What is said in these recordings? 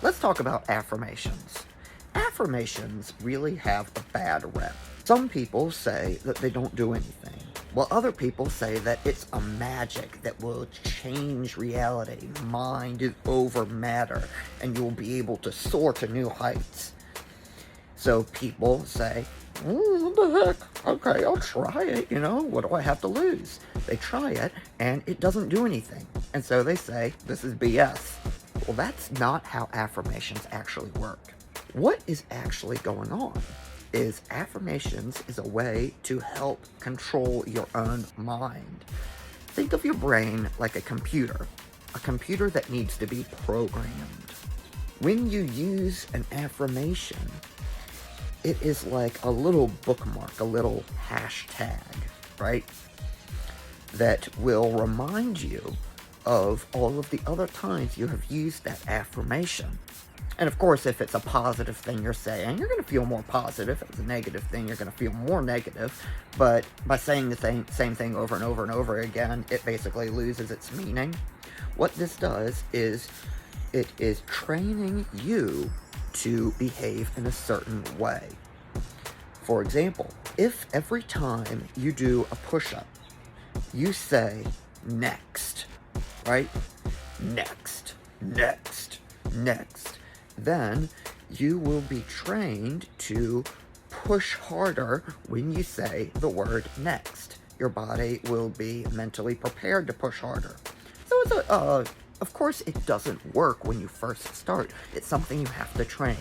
Let's talk about affirmations. Affirmations really have a bad rep. Some people say that they don't do anything, while other people say that it's a magic that will change reality. Mind is over matter, and you'll be able to soar to new heights. So people say, what the heck? Okay, I'll try it, what do I have to lose? They try it, and it doesn't do anything. And so they say, this is BS. Well, that's not how affirmations actually work. What is actually going on is affirmations is a way to help control your own mind. Think of your brain like a computer that needs to be programmed. When you use an affirmation, it is like a little bookmark, a little hashtag, right? That will remind you of all of the other times you have used that affirmation. And of course, if it's a positive thing you're saying, you're going to feel more positive. If it's a negative thing, you're going to feel more negative. But by saying the same thing over and over and over again, it basically loses its meaning. What this does is it is training you to behave in a certain way. For example, if every time you do a push-up, you say, next, right? Next, next, next. Then you will be trained to push harder when you say the word next. Your body will be mentally prepared to push harder. So it's of course it doesn't work when you first start. It's something you have to train.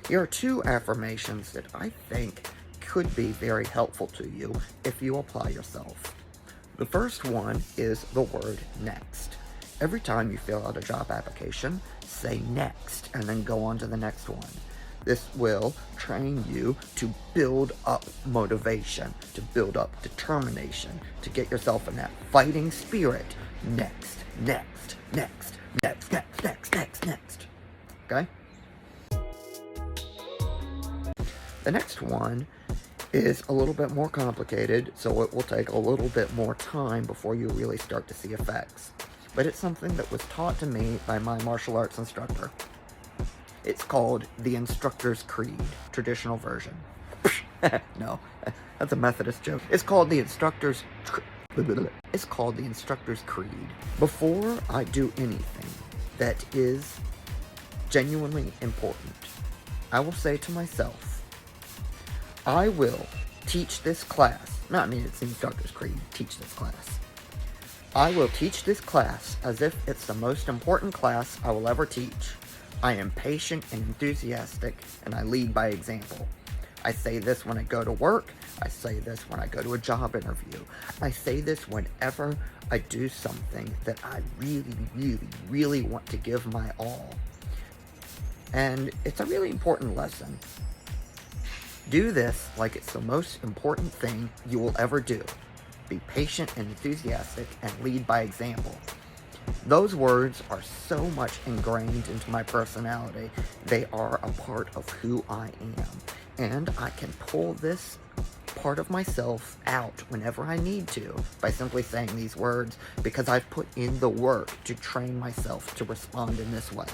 Here are two affirmations that I think could be very helpful to you if you apply yourself. The first one is the word next. Every time you fill out a job application, say next and then go on to the next one. This will train you to build up motivation, to build up determination, to get yourself in that fighting spirit. Next, next, next, next, next, next, next, next. Okay? The next one is a little bit more complicated, so it will take a little bit more time before you really start to see effects. But it's something that was taught to me by my martial arts instructor. It's called the Instructor's Creed, traditional version. No, that's a Methodist joke. It's called the Instructor's Creed. Before I do anything that is genuinely important, I will say to myself, I will teach this class. No, I mean, it's the Instructor's Creed, teach this class. I will teach this class as if it's the most important class I will ever teach. I am patient and enthusiastic, and I lead by example. I say this when I go to work. I say this when I go to a job interview. I say this whenever I do something that I really, really, really want to give my all. And it's a really important lesson. Do this like it's the most important thing you will ever do. Be patient and enthusiastic and lead by example. Those words are so much ingrained into my personality. They are a part of who I am. And I can pull this part of myself out whenever I need to by simply saying these words because I've put in the work to train myself to respond in this way.